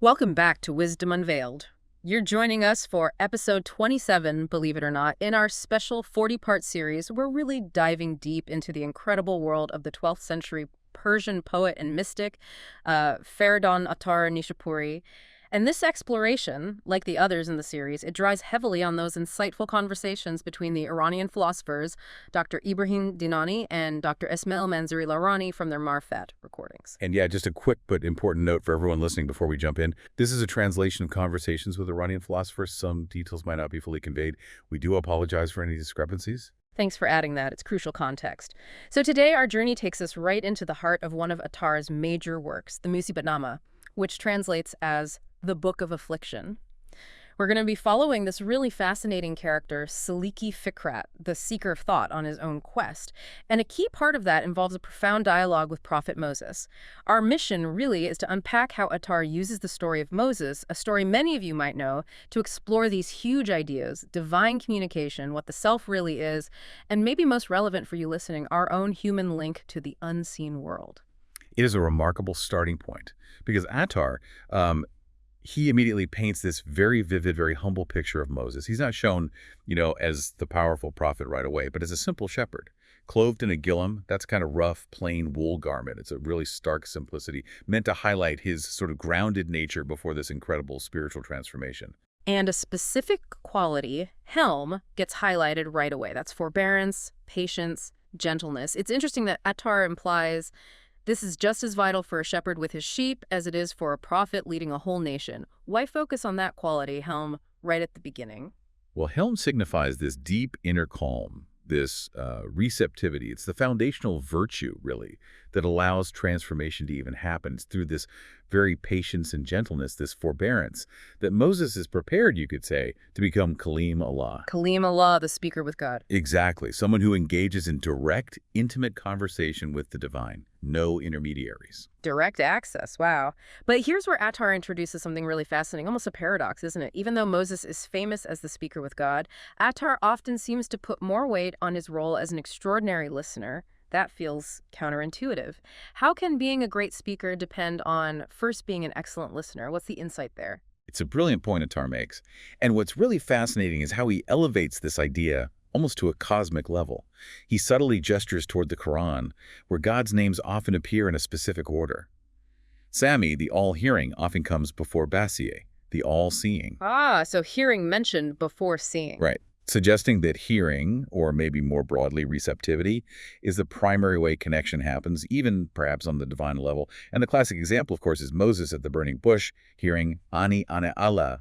Welcome back to Wisdom Unveiled. You're joining us for episode 27, believe it or not, in our special 40-part series. We're really diving deep into the incredible world of the 12th century Persian poet and mystic, Feridun Attar Nishapuri. And this exploration, like the others in the series, it draws heavily on those insightful conversations between the Iranian philosophers, Dr. Ibrahim Dinani and Dr. Ismail Manzuri Larijani from their Marfat recordings. And yeah, just a quick but important note for everyone listening before we jump in. This is a translation of conversations with Iranian philosophers. Some details might not be fully conveyed. We do apologize for any discrepancies. Thanks for adding that. It's crucial context. So today our journey takes us right into the heart of one of Attar's major works, the Musibatnama, which translates as the Book of Affliction. We're going to be following this really fascinating character, Saliki Fikrat, the seeker of thought on his own quest. And a key part of that involves a profound dialogue with Prophet Moses. Our mission really is to unpack how Attar uses the story of Moses, a story many of you might know, to explore these huge ideas, divine communication, what the self really is, and maybe most relevant for you listening, our own human link to the unseen world. It is a remarkable starting point because Attar, he immediately paints this very vivid, very humble picture of Moses. He's not shown, as the powerful prophet right away, but as a simple shepherd, clothed in a gillam. That's kind of rough, plain wool garment. It's a really stark simplicity, meant to highlight his sort of grounded nature before this incredible spiritual transformation. And a specific quality, helm, gets highlighted right away. That's forbearance, patience, gentleness. It's interesting that Attar implies this is just as vital for a shepherd with his sheep as it is for a prophet leading a whole nation. Why focus on that quality, helm, right at the beginning? Well, helm signifies this deep inner calm, this receptivity. It's the foundational virtue, really, that allows transformation to even happen. It's through this very patience and gentleness, this forbearance, that Moses is prepared, you could say, to become Kalim Allah. Kalim Allah, the speaker with God. Exactly. Someone who engages in direct, intimate conversation with the divine. No intermediaries. Direct access, wow. But here's where Attar introduces something really fascinating, almost a paradox, isn't it? Even though Moses is famous as the speaker with God, Attar often seems to put more weight on his role as an extraordinary listener. That feels counterintuitive. How can being a great speaker depend on first being an excellent listener? What's the insight there? It's a brilliant point Attar makes. And what's really fascinating is how he elevates this idea almost to a cosmic level. He subtly gestures toward the Quran, where God's names often appear in a specific order. Sami, the all-hearing, often comes before Basiye, the all-seeing. Ah, so hearing mentioned before seeing. Right. Suggesting that hearing, or maybe more broadly receptivity, is the primary way connection happens, even perhaps on the divine level. And the classic example, of course, is Moses at the burning bush, hearing, Ani ane Allah,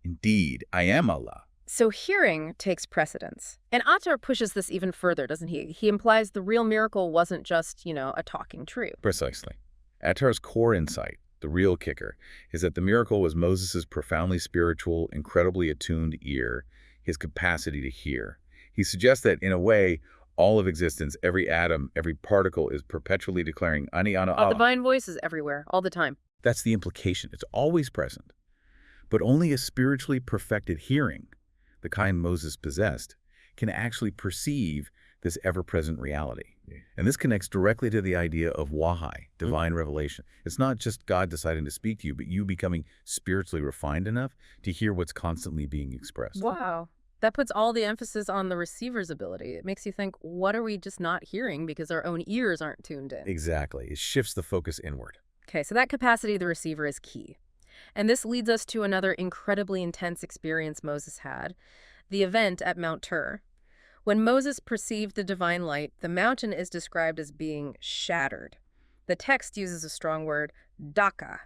indeed, I am Allah. So hearing takes precedence. And Attar pushes this even further, doesn't he? He implies the real miracle wasn't just, a talking tree. Precisely. Attar's core insight, the real kicker, is that the miracle was Moses' profoundly spiritual, incredibly attuned ear, his capacity to hear. He suggests that, in a way, all of existence, every atom, every particle is perpetually declaring, Ani ana Allah. The divine voice is everywhere, all the time. That's the implication. It's always present. But only a spiritually perfected hearing, the kind Moses possessed, can actually perceive this ever-present reality. And this connects directly to the idea of wahi, divine revelation. It's not just God deciding to speak to you, but you becoming spiritually refined enough to hear what's constantly being expressed. Wow. That puts all the emphasis on the receiver's ability. It makes you think, what are we just not hearing because our own ears aren't tuned in? Exactly. It shifts the focus inward. Okay, so that capacity of the receiver is key. And this leads us to another incredibly intense experience Moses had, the event at Mount Tur. When Moses perceived the divine light, the mountain is described as being shattered. The text uses a strong word, daka.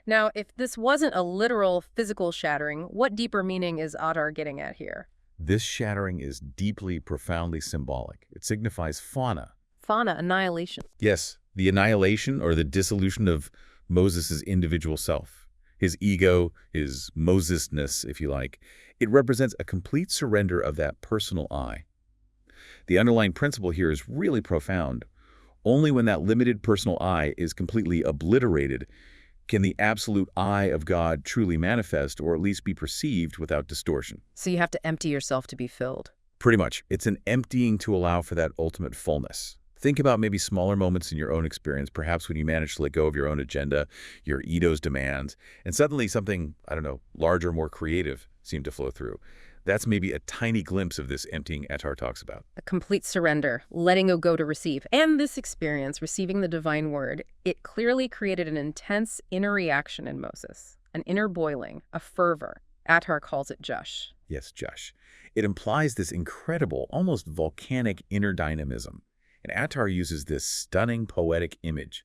Now, if this wasn't a literal physical shattering, what deeper meaning is Attar getting at here? This shattering is deeply, profoundly symbolic. It signifies fauna. Fauna, annihilation. Yes, the annihilation or the dissolution of Moses' individual self. His ego, his Moses-ness, if you like. It represents a complete surrender of that personal I. The underlying principle here is really profound. Only when that limited personal I is completely obliterated can the absolute I of God truly manifest, or at least be perceived without distortion. So you have to empty yourself to be filled. Pretty much. It's an emptying to allow for that ultimate fullness. Think about maybe smaller moments in your own experience, perhaps when you manage to let go of your own agenda, your ego's demands, and suddenly something, I don't know, larger, more creative seemed to flow through. That's maybe a tiny glimpse of this emptying Attar talks about. A complete surrender, letting go to receive. And this experience, receiving the divine word, it clearly created an intense inner reaction in Moses, an inner boiling, a fervor. Attar calls it jush. Yes, Josh. It implies this incredible, almost volcanic inner dynamism. And Attar uses this stunning poetic image.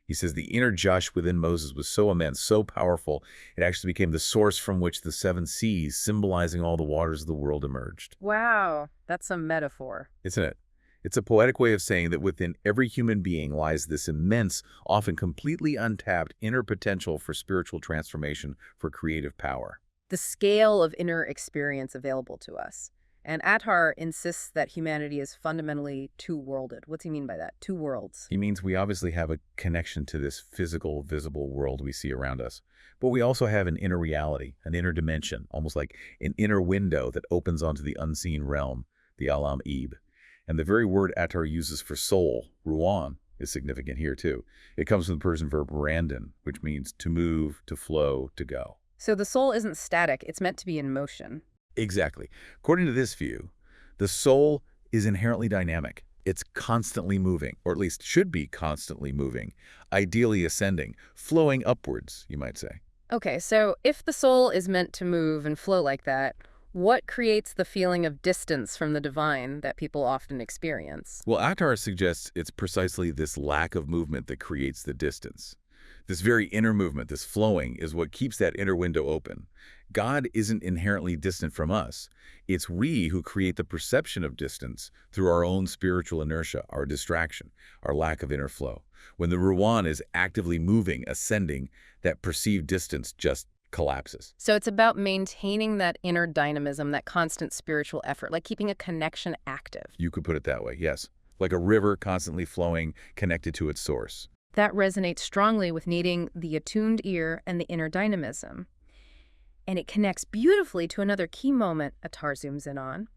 He says the inner Josh within Moses was so immense, so powerful, it actually became the source from which the seven seas, symbolizing all the waters of the world, emerged. Wow, that's a metaphor. Isn't it? It's a poetic way of saying that within every human being lies this immense, often completely untapped inner potential for spiritual transformation, for creative power. The scale of inner experience available to us. And Attar insists that humanity is fundamentally two-worlded. What's he mean by that? Two worlds. He means we obviously have a connection to this physical, visible world we see around us. But we also have an inner reality, an inner dimension, almost like an inner window that opens onto the unseen realm, the Alam Ib. And the very word Attar uses for soul, ruan, is significant here too. It comes from the Persian verb randin, which means to move, to flow, to go. So the soul isn't static, it's meant to be in motion. Exactly. According to this view, the soul is inherently dynamic. It's constantly moving, or at least should be constantly moving, ideally ascending, flowing upwards, you might say. Okay, so if the soul is meant to move and flow like that, what creates the feeling of distance from the divine that people often experience? Well, Attar suggests it's precisely this lack of movement that creates the distance. This very inner movement, this flowing, is what keeps that inner window open. God isn't inherently distant from us. It's we who create the perception of distance through our own spiritual inertia, our distraction, our lack of inner flow. When the Ruwan is actively moving, ascending, that perceived distance just collapses. So it's about maintaining that inner dynamism, that constant spiritual effort, like keeping a connection active. You could put it that way, yes. Like a river constantly flowing, connected to its source. That resonates strongly with needing the attuned ear and the inner dynamism. And it connects beautifully to another key moment Attar zooms in on.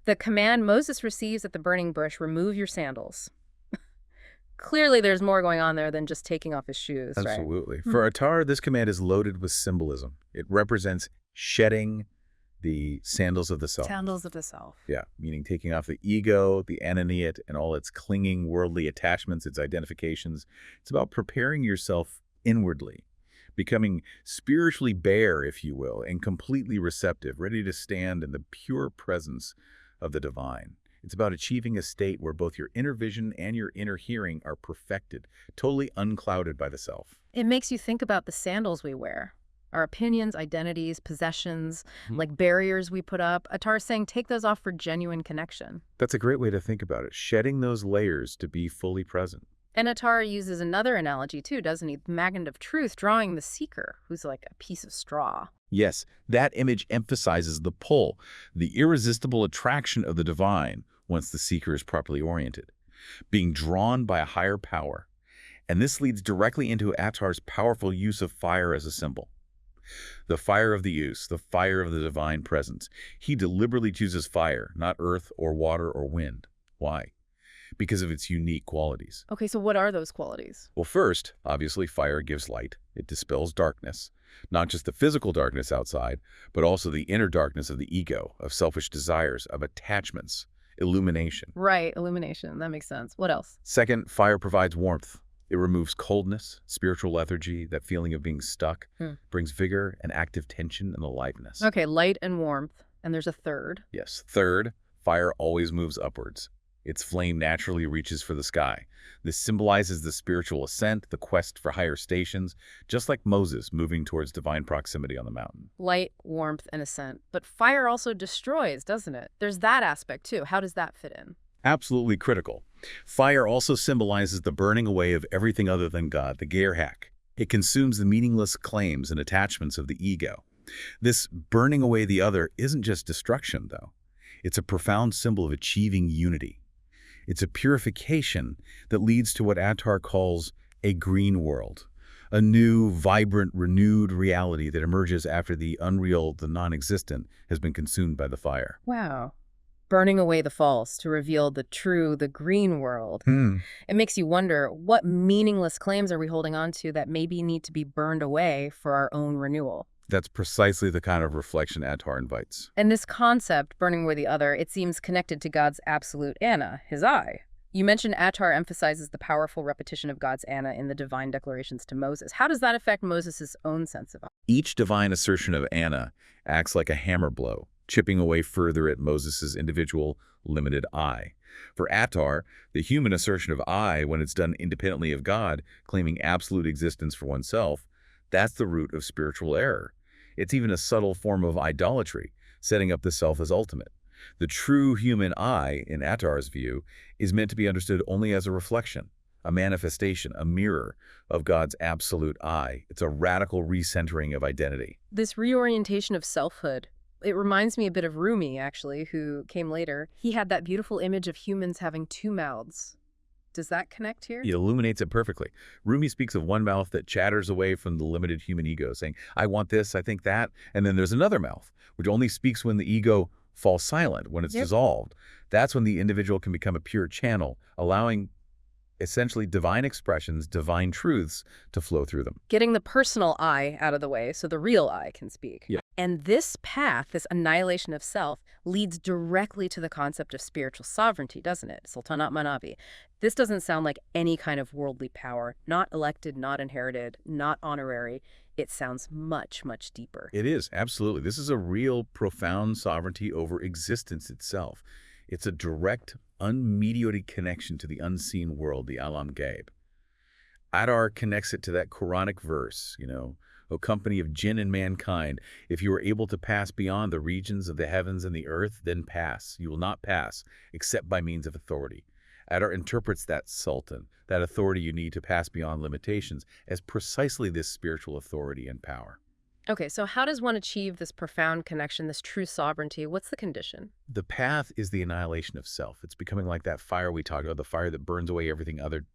The command Moses receives at the burning bush, remove your sandals. Clearly there's more going on there than just taking off his shoes, right? Absolutely. For Attar, this command is loaded with symbolism. It represents shedding the sandals of the self. Sandals of the self. Yeah, meaning taking off the ego, the ananiat, and all its clinging worldly attachments, its identifications. It's about preparing yourself inwardly, becoming spiritually bare, if you will, and completely receptive, ready to stand in the pure presence of the divine. It's about achieving a state where both your inner vision and your inner hearing are perfected, totally unclouded by the self. It makes you think about the sandals we wear. Our opinions, identities, possessions, like barriers we put up. Attar's saying take those off for genuine connection. That's a great way to think about it, shedding those layers to be fully present. And Attar uses another analogy too, doesn't he? The magnet of truth, drawing the seeker, who's like a piece of straw. Yes, that image emphasizes the pull, the irresistible attraction of the divine once the seeker is properly oriented, being drawn by a higher power. And this leads directly into Attar's powerful use of fire as a symbol. The fire of the use, the fire of the divine presence. He deliberately chooses fire, not earth or water or wind. Why? Because of its unique qualities. Okay, so what are those qualities? Well, first, obviously, fire gives light. It dispels darkness. Not just the physical darkness outside, but also the inner darkness of the ego, of selfish desires, of attachments, illumination. Right, illumination. That makes sense. What else? Second, fire provides warmth. It removes coldness, spiritual lethargy, that feeling of being stuck, brings vigor and active tension and aliveness. Okay, light and warmth. And there's a third. Yes. Third, fire always moves upwards. Its flame naturally reaches for the sky. This symbolizes the spiritual ascent, the quest for higher stations, just like Moses moving towards divine proximity on the mountain. Light, warmth, and ascent. But fire also destroys, doesn't it? There's that aspect too. How does that fit in? Absolutely critical. Fire also symbolizes the burning away of everything other than God, the gerhak. It consumes the meaningless claims and attachments of the ego. This burning away the other isn't just destruction, though. It's a profound symbol of achieving unity. It's a purification that leads to what Attar calls a green world, a new, vibrant, renewed reality that emerges after the unreal, the non-existent, has been consumed by the fire. Wow. burning away the false to reveal the true, the green world. Hmm. It makes you wonder, what meaningless claims are we holding on to that maybe need to be burned away for our own renewal? That's precisely the kind of reflection Attar invites. And this concept, burning away the other, it seems connected to God's absolute Anna, his I. You mentioned Attar emphasizes the powerful repetition of God's Anna in the divine declarations to Moses. How does that affect Moses' own sense of I? Each divine assertion of Anna acts like a hammer blow, chipping away further at Moses' individual, limited I. For Attar, the human assertion of I, when it's done independently of God, claiming absolute existence for oneself, that's the root of spiritual error. It's even a subtle form of idolatry, setting up the self as ultimate. The true human I, in Attar's view, is meant to be understood only as a reflection, a manifestation, a mirror of God's absolute I. It's a radical recentering of identity. This reorientation of selfhood, it reminds me a bit of Rumi, actually, who came later. He had that beautiful image of humans having two mouths. Does that connect here? It illuminates it perfectly. Rumi speaks of one mouth that chatters away from the limited human ego, saying, I want this, I think that. And then there's another mouth, which only speaks when the ego falls silent, when it's dissolved. That's when the individual can become a pure channel, allowing essentially divine expressions, divine truths to flow through them. Getting the personal I out of the way so the real I can speak. Yeah. And this path, this annihilation of self, leads directly to the concept of spiritual sovereignty, doesn't it? Sultanat Manavi. This doesn't sound like any kind of worldly power, not elected, not inherited, not honorary. It sounds much, much deeper. It is, absolutely. This is a real, profound sovereignty over existence itself. It's a direct, unmediated connection to the unseen world, the Alam Gaib. Attar connects it to that Quranic verse, O company of jinn and mankind, if you are able to pass beyond the regions of the heavens and the earth, then pass. You will not pass, except by means of authority. Attar interprets that sultan, that authority you need to pass beyond limitations, as precisely this spiritual authority and power. Okay, so how does one achieve this profound connection, this true sovereignty? What's the condition? The path is the annihilation of self. It's becoming like that fire we talked about, the fire that burns away everything other.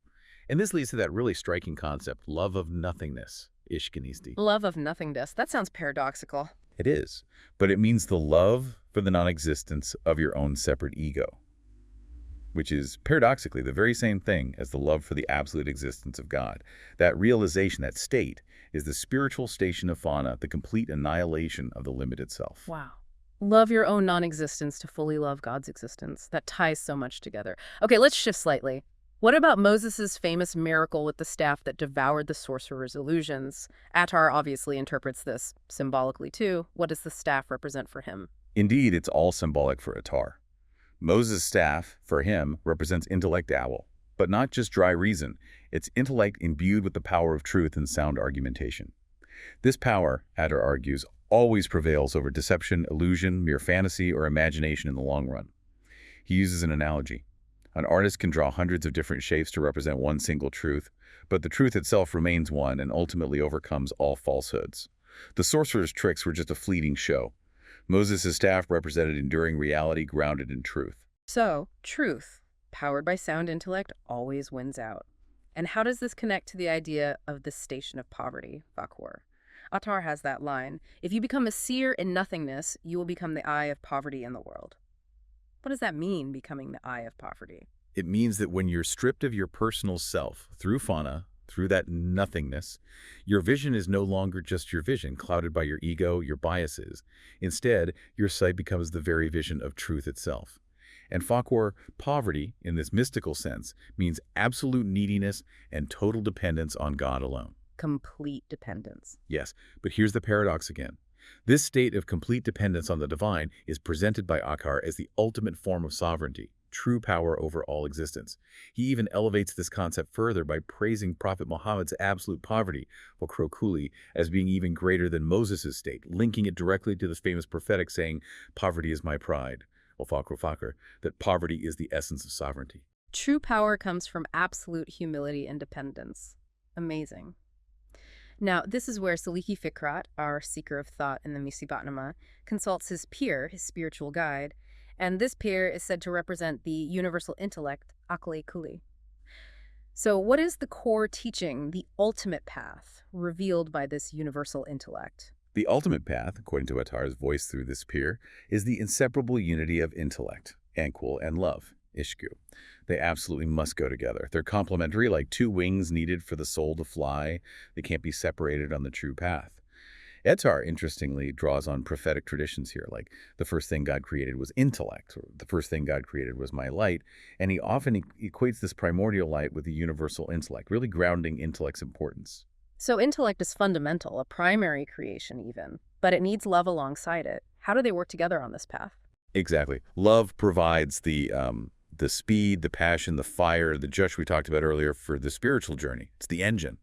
And this leads to that really striking concept, love of nothingness, ishkanisti. Love of nothingness. That sounds paradoxical. It is, but it means the love for the non-existence of your own separate ego, which is paradoxically the very same thing as the love for the absolute existence of God. That realization, that state, is the spiritual station of fauna, the complete annihilation of the limited self. Wow. Love your own non-existence to fully love God's existence. That ties so much together. Okay, let's shift slightly. What about Moses' famous miracle with the staff that devoured the sorcerer's illusions? Attar obviously interprets this symbolically too. What does the staff represent for him? Indeed, it's all symbolic for Attar. Moses' staff, for him, represents intellect owl, but not just dry reason. It's intellect imbued with the power of truth and sound argumentation. This power, Attar argues, always prevails over deception, illusion, mere fantasy, or imagination in the long run. He uses an analogy. An artist can draw hundreds of different shapes to represent one single truth, but the truth itself remains one and ultimately overcomes all falsehoods. The sorcerer's tricks were just a fleeting show. Moses' staff represented enduring reality grounded in truth. So, truth, powered by sound intellect, always wins out. And how does this connect to the idea of the station of poverty, faqr? Attar has that line, if you become a seer in nothingness, you will become the eye of poverty in the world. What does that mean, becoming the eye of poverty? It means that when you're stripped of your personal self, through fauna, through that nothingness, your vision is no longer just your vision, clouded by your ego, your biases. Instead, your sight becomes the very vision of truth itself. And faqr, poverty, in this mystical sense, means absolute neediness and total dependence on God alone. Complete dependence. Yes, but here's the paradox again. This state of complete dependence on the divine is presented by Attar as the ultimate form of sovereignty, true power over all existence. He even elevates this concept further by praising Prophet Muhammad's absolute poverty, faqr, as being even greater than Moses' state, linking it directly to the famous prophetic saying, poverty is my pride, faqr, that poverty is the essence of sovereignty. True power comes from absolute humility and dependence. Amazing. Now, this is where Saliki Fikrat, our seeker of thought in the Mysticism, consults his peer, his spiritual guide, and this peer is said to represent the universal intellect, Aqli Kuli. So what is the core teaching, the ultimate path, revealed by this universal intellect? The ultimate path, according to Attar's voice through this peer, is the inseparable unity of intellect. Ankul, and love, Ishku. They absolutely must go together. They're complementary, like two wings needed for the soul to fly. They can't be separated on the true path. Attar, interestingly, draws on prophetic traditions here, like the first thing God created was intellect, or the first thing God created was my light, and he often equates this primordial light with the universal intellect, really grounding intellect's importance. So intellect is fundamental, a primary creation even, but it needs love alongside it. How do they work together on this path? Exactly. Love provides the speed, the passion, the fire, the jush we talked about earlier for the spiritual journey. It's the engine.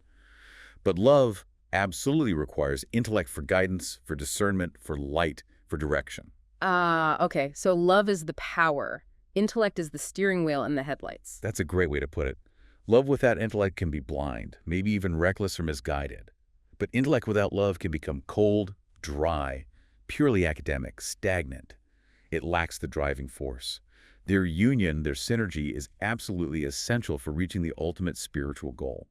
But love absolutely requires intellect for guidance, for discernment, for light, for direction. Okay. So love is the power. Intellect is the steering wheel and the headlights. That's a great way to put it. Love without intellect can be blind, maybe even reckless or misguided. But intellect without love can become cold, dry, purely academic, stagnant. It lacks the driving force. Their union, their synergy, is absolutely essential for reaching the ultimate spiritual goal.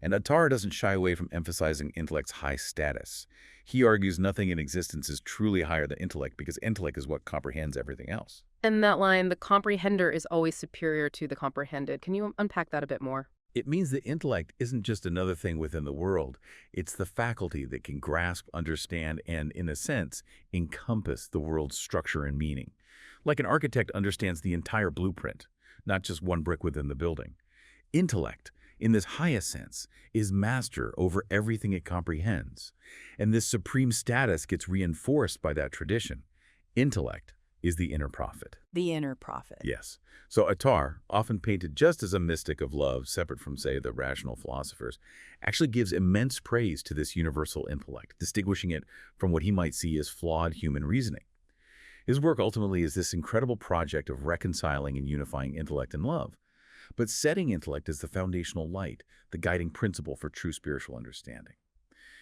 And Attar doesn't shy away from emphasizing intellect's high status. He argues nothing in existence is truly higher than intellect because intellect is what comprehends everything else. And that line, the comprehender is always superior to the comprehended. Can you unpack that a bit more? It means that intellect isn't just another thing within the world. It's the faculty that can grasp, understand, and, in a sense, encompass the world's structure and meaning. Like an architect understands the entire blueprint, not just one brick within the building. Intellect, in this highest sense, is master over everything it comprehends. And this supreme status gets reinforced by that tradition. Intellect is the inner prophet. The inner prophet. Yes. So Attar, often painted just as a mystic of love, separate from, say, the rational philosophers, actually gives immense praise to this universal intellect, distinguishing it from what he might see as flawed human reasoning. His work ultimately is this incredible project of reconciling and unifying intellect and love, but setting intellect as the foundational light, the guiding principle for true spiritual understanding.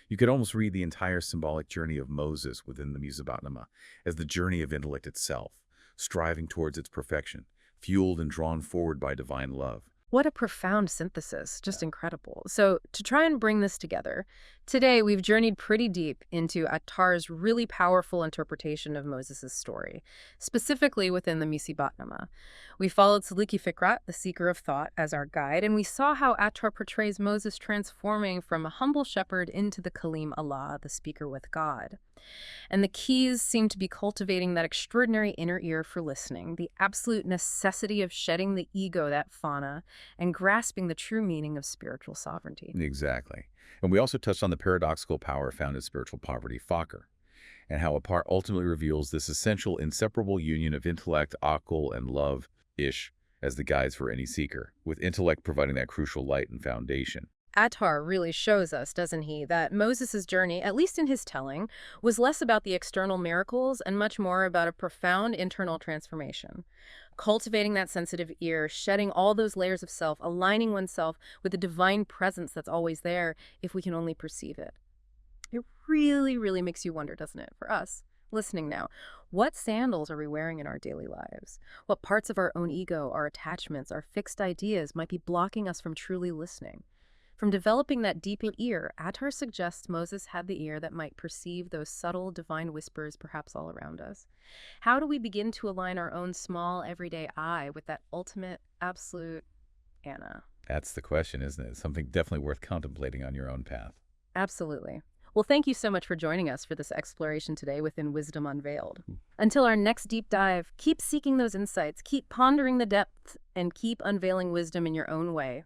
You could almost read the entire symbolic journey of Moses within the Mysticism as the journey of intellect itself, striving towards its perfection, fueled and drawn forward by divine love. What a profound synthesis. Just incredible. So to try and bring this together, today we've journeyed pretty deep into Attar's really powerful interpretation of Moses' story, specifically within the Mysticism. We followed Saliki Fikrat, the seeker of thought, as our guide, and we saw how Attar portrays Moses transforming from a humble shepherd into the Kalim Allah, the speaker with God. And the keys seem to be cultivating that extraordinary inner ear for listening, the absolute necessity of shedding the ego, that fauna, and grasping the true meaning of spiritual sovereignty. Exactly. And we also touched on the paradoxical power found in spiritual poverty, faqr, and how Attar ultimately reveals this essential, inseparable union of intellect, akal, and love, ish, as the guides for any seeker, with intellect providing that crucial light and foundation. Attar really shows us, doesn't he, that Moses' journey, at least in his telling, was less about the external miracles and much more about a profound internal transformation. Cultivating that sensitive ear, shedding all those layers of self, aligning oneself with the divine presence that's always there if we can only perceive it. It really, really makes you wonder, doesn't it, for us, listening now, what sandals are we wearing in our daily lives? What parts of our own ego, our attachments, our fixed ideas might be blocking us from truly listening? From developing that deeper ear, Attar suggests Moses had the ear that might perceive those subtle divine whispers perhaps all around us. How do we begin to align our own small, everyday I with that ultimate, absolute Anna? That's the question, isn't it? Something definitely worth contemplating on your own path. Absolutely. Well, thank you so much for joining us for this exploration today within Wisdom Unveiled. Until our next deep dive, keep seeking those insights, keep pondering the depth, and keep unveiling wisdom in your own way.